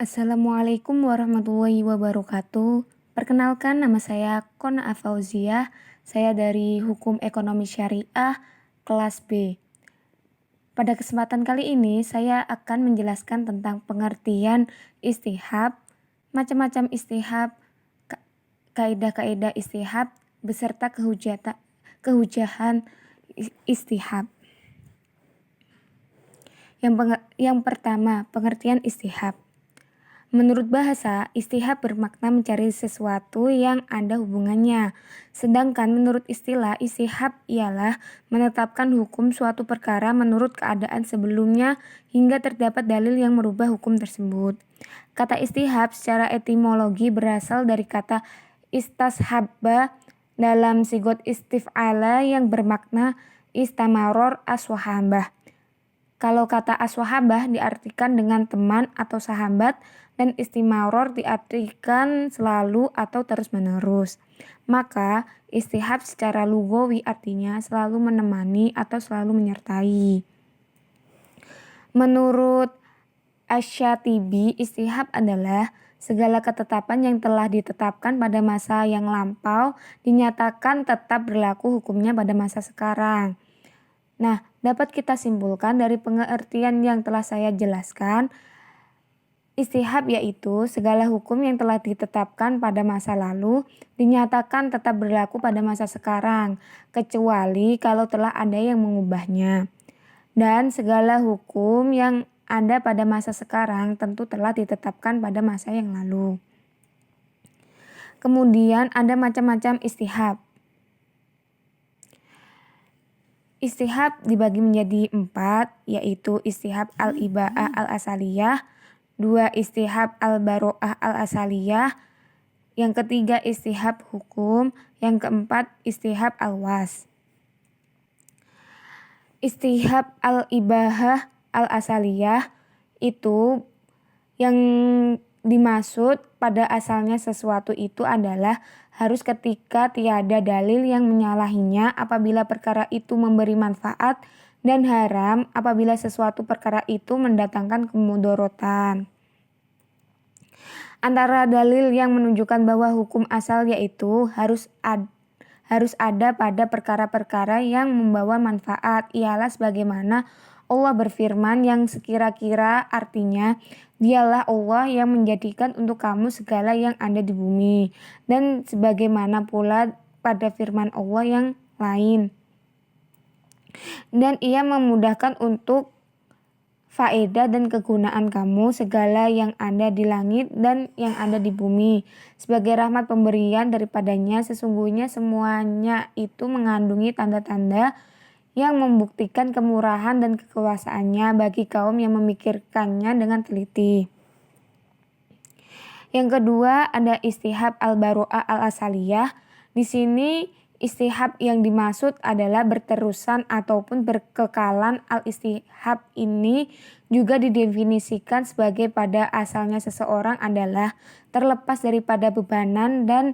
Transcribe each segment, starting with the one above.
Assalamualaikum warahmatullahi wabarakatuh. Perkenalkan, nama saya Kona Afauziah. Saya dari Hukum Ekonomi Syariah kelas B. Pada kesempatan kali ini saya akan menjelaskan tentang pengertian istihab, macam-macam istihab, kaidah-kaidah istihab beserta kehujahan istihab. Yang pertama, pengertian istihab. Menurut bahasa, istihab bermakna mencari sesuatu yang ada hubungannya. Sedangkan menurut istilah, istihab ialah menetapkan hukum suatu perkara menurut keadaan sebelumnya hingga terdapat dalil yang merubah hukum tersebut. Kata istihab secara etimologi berasal dari kata istashabba dalam sigot istif'ala yang bermakna istamaror aswahabah. Kalau kata aswahabah diartikan dengan teman atau sahabat, dan istimaror diartikan selalu atau terus-menerus. Maka istihab secara lugawi artinya selalu menemani atau selalu menyertai. Menurut Asy-Syatibi, istihab adalah segala ketetapan yang telah ditetapkan pada masa yang lampau dinyatakan tetap berlaku hukumnya pada masa sekarang. Nah, dapat kita simpulkan dari pengertian yang telah saya jelaskan, istihab yaitu segala hukum yang telah ditetapkan pada masa lalu dinyatakan tetap berlaku pada masa sekarang, kecuali kalau telah ada yang mengubahnya. Dan segala hukum yang ada pada masa sekarang tentu telah ditetapkan pada masa yang lalu. Kemudian ada macam-macam istihab. Istihab dibagi menjadi 4, yaitu istihab al-iba'ah al-asaliyah, 2 istihab al-baro'ah al-asaliyah, yang ketiga istihab hukum, yang keempat istihab al-was. Istihab al-ibahah al-asaliyah itu yang dimaksud pada asalnya sesuatu itu adalah harus ketika tiada dalil yang menyalahinya apabila perkara itu memberi manfaat, dan haram apabila sesuatu perkara itu mendatangkan kemudorotan. Antara dalil yang menunjukkan bahwa hukum asal yaitu harus ada pada perkara-perkara yang membawa manfaat ialah sebagaimana Allah berfirman yang sekira-kira artinya, dialah Allah yang menjadikan untuk kamu segala yang ada di bumi. Dan sebagaimana pula pada firman Allah yang lain, dan ia memudahkan untuk faedah dan kegunaan kamu segala yang ada di langit dan yang ada di bumi. Sebagai rahmat pemberian daripadanya, sesungguhnya semuanya itu mengandungi tanda-tanda yang membuktikan kemurahan dan kekuasaannya bagi kaum yang memikirkannya dengan teliti. Yang kedua ada istihab al-baro'ah al-asaliyah. Di sini istihab yang dimaksud adalah berterusan ataupun berkekalan. Al-istihab ini juga didefinisikan sebagai pada asalnya seseorang adalah terlepas daripada bebanan dan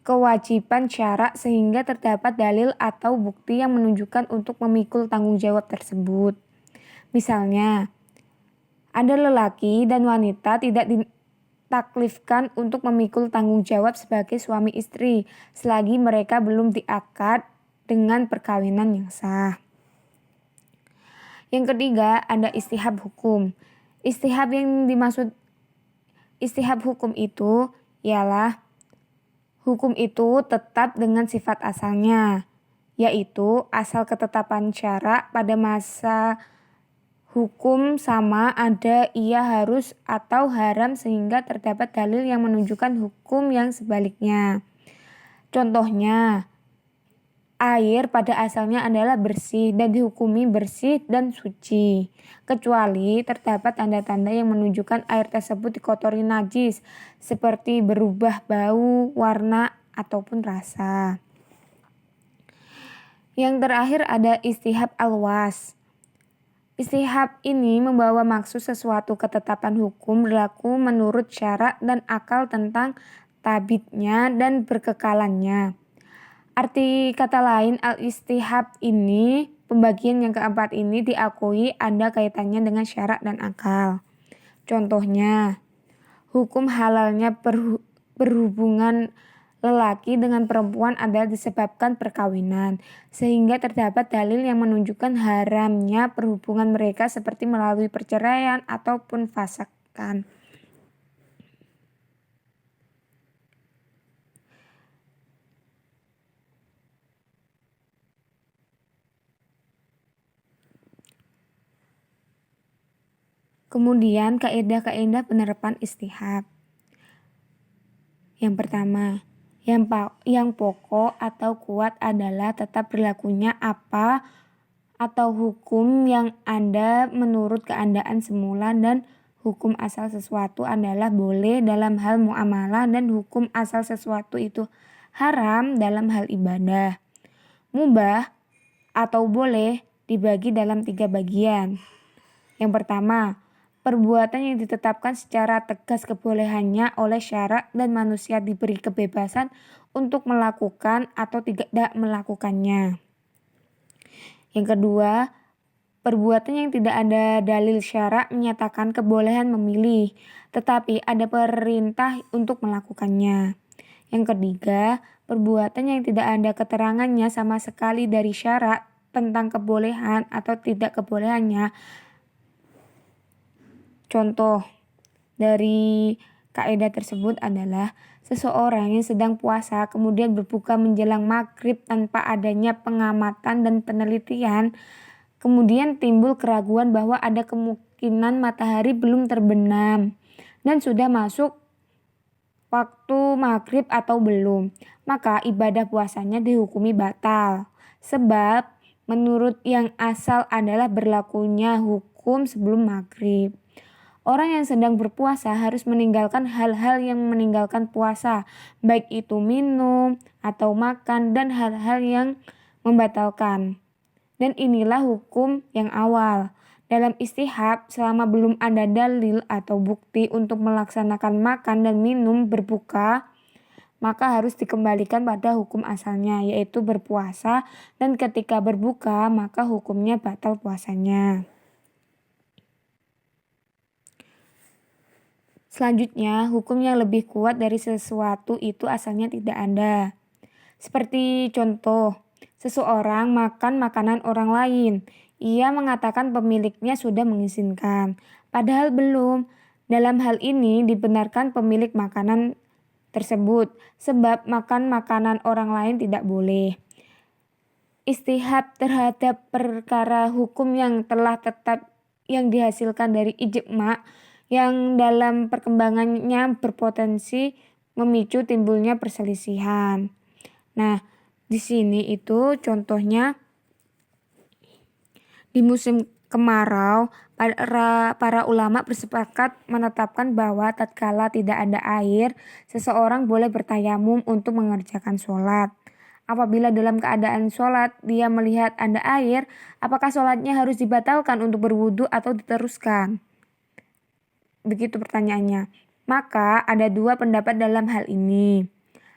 kewajiban syarak sehingga terdapat dalil atau bukti yang menunjukkan untuk memikul tanggung jawab tersebut. Misalnya, ada lelaki dan wanita tidak ditaklifkan untuk memikul tanggung jawab sebagai suami istri selagi mereka belum diakad dengan perkawinan yang sah. Yang ketiga, ada istihab hukum. Istihab hukum itu ialah hukum itu tetap dengan sifat asalnya, yaitu asal ketetapan syarak pada masa hukum sama ada ia harus atau haram sehingga terdapat dalil yang menunjukkan hukum yang sebaliknya. Contohnya, air pada asalnya adalah bersih dan dihukumi bersih dan suci, kecuali terdapat tanda-tanda yang menunjukkan air tersebut dikotori najis, seperti berubah bau, warna, ataupun rasa. Yang terakhir ada istihab al-was. Istihab ini membawa maksud sesuatu ketetapan hukum berlaku menurut syarak dan akal tentang tabitnya dan berkekalannya. Arti kata lain, al-istihab ini, pembagian yang keempat ini diakui ada kaitannya dengan syarak dan akal. Contohnya, hukum halalnya perhubungan lelaki dengan perempuan adalah disebabkan perkawinan, sehingga terdapat dalil yang menunjukkan haramnya perhubungan mereka seperti melalui perceraian ataupun fasakan. Kemudian kaidah-kaidah penerapan istihab. Yang pertama, yang pokok atau kuat adalah tetap berlakunya apa atau hukum yang ada menurut keadaan semula, dan hukum asal sesuatu adalah boleh dalam hal muamalah, dan hukum asal sesuatu itu haram dalam hal ibadah. Mubah atau boleh dibagi dalam 3 bagian. Yang pertama, perbuatan yang ditetapkan secara tegas kebolehannya oleh syarak dan manusia diberi kebebasan untuk melakukan atau tidak melakukannya. Yang kedua, perbuatan yang tidak ada dalil syarak menyatakan kebolehan memilih, tetapi ada perintah untuk melakukannya. Yang ketiga, perbuatan yang tidak ada keterangannya sama sekali dari syarak tentang kebolehan atau tidak kebolehannya. Contoh dari kaidah tersebut adalah seseorang yang sedang puasa kemudian berbuka menjelang maghrib tanpa adanya pengamatan dan penelitian. Kemudian timbul keraguan bahwa ada kemungkinan matahari belum terbenam dan sudah masuk waktu maghrib atau belum. Maka ibadah puasanya dihukumi batal. Sebab menurut yang asal adalah berlakunya hukum sebelum maghrib. Orang yang sedang berpuasa harus meninggalkan hal-hal yang meninggalkan puasa, baik itu minum atau makan dan hal-hal yang membatalkan. Dan inilah hukum yang awal. Dalam istihab, selama belum ada dalil atau bukti untuk melaksanakan makan dan minum berbuka, maka harus dikembalikan pada hukum asalnya, yaitu berpuasa, dan ketika berbuka, maka hukumnya batal puasanya. Selanjutnya, hukum yang lebih kuat dari sesuatu itu asalnya tidak ada. Seperti contoh, seseorang makan makanan orang lain. Ia mengatakan pemiliknya sudah mengizinkan, padahal belum. Dalam hal ini dibenarkan pemilik makanan tersebut, sebab makan makanan orang lain tidak boleh. Istihab terhadap perkara hukum yang telah tetap yang dihasilkan dari ijma' yang dalam perkembangannya berpotensi memicu timbulnya perselisihan. Nah, di sini itu contohnya di musim kemarau para ulama bersepakat menetapkan bahwa tatkala tidak ada air, seseorang boleh bertayamum untuk mengerjakan sholat. Apabila dalam keadaan sholat dia melihat ada air, apakah sholatnya harus dibatalkan untuk berwudu atau diteruskan? Begitu pertanyaannya. Maka ada 2 pendapat dalam hal ini.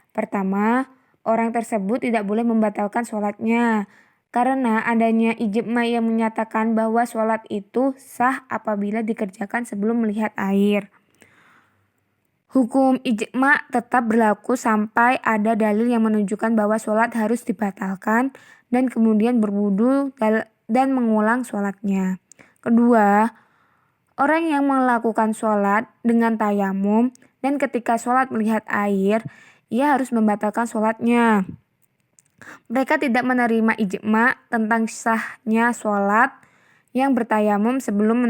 Pertama, orang tersebut tidak boleh membatalkan sholatnya karena adanya ijma' yang menyatakan bahwa sholat itu sah apabila dikerjakan sebelum melihat air. Hukum ijma' tetap berlaku sampai ada dalil yang menunjukkan bahwa sholat harus dibatalkan dan kemudian berwudu dan mengulang sholatnya. Kedua, orang yang melakukan sholat dengan tayamum dan ketika sholat melihat air, ia harus membatalkan sholatnya. Mereka tidak menerima ijma' tentang sahnya sholat yang bertayamum sebelum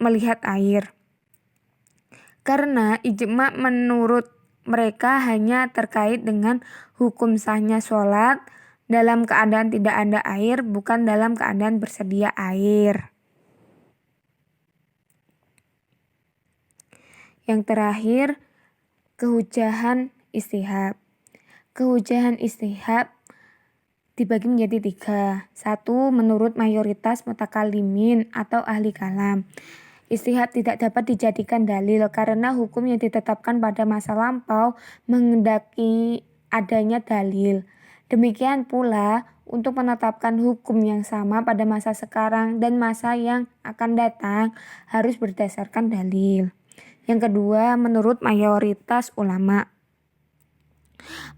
melihat air. Karena ijma' menurut mereka hanya terkait dengan hukum sahnya sholat dalam keadaan tidak ada air, bukan dalam keadaan bersedia air. Yang terakhir, kehujahan istihab. Kehujahan istihab dibagi menjadi 3. 1. Menurut mayoritas mutakalimin atau ahli kalam. Istihab tidak dapat dijadikan dalil karena hukum yang ditetapkan pada masa lampau menghendaki adanya dalil. Demikian pula untuk menetapkan hukum yang sama pada masa sekarang dan masa yang akan datang harus berdasarkan dalil. Yang kedua, menurut mayoritas ulama.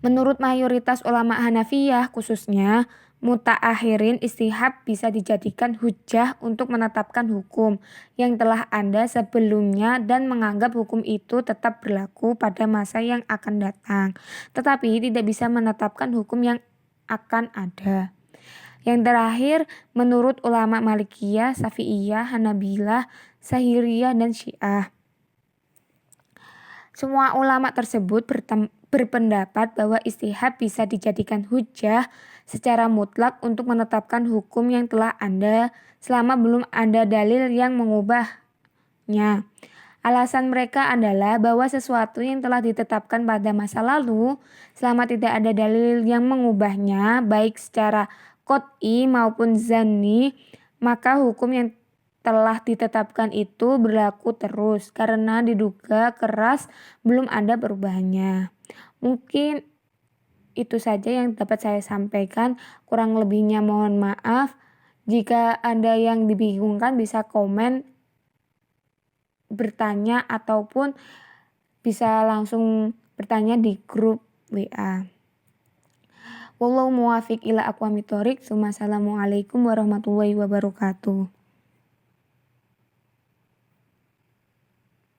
Menurut mayoritas ulama Hanafiyah khususnya, mutaakhirin istihab bisa dijadikan hujjah untuk menetapkan hukum yang telah ada sebelumnya dan menganggap hukum itu tetap berlaku pada masa yang akan datang, tetapi tidak bisa menetapkan hukum yang akan ada. Yang terakhir, menurut ulama Malikiyah, Syafi'iyah, Hanabilah, Zahiriyah, dan Syiah. Semua ulama tersebut berpendapat bahwa istihab bisa dijadikan hujjah secara mutlak untuk menetapkan hukum yang telah ada selama belum ada dalil yang mengubahnya. Alasan mereka adalah bahwa sesuatu yang telah ditetapkan pada masa lalu, selama tidak ada dalil yang mengubahnya, baik secara qot'i maupun zanni, maka hukum yang telah ditetapkan itu berlaku terus karena diduga keras belum ada perubahannya. Mungkin itu saja yang dapat saya sampaikan. Kurang lebihnya mohon maaf. Jika ada yang dibingungkan bisa komen, bertanya ataupun bisa langsung bertanya di grup WA. Wallahu muwafiq ila aqwamit thoriq. Wassalamualaikum warahmatullahi wabarakatuh.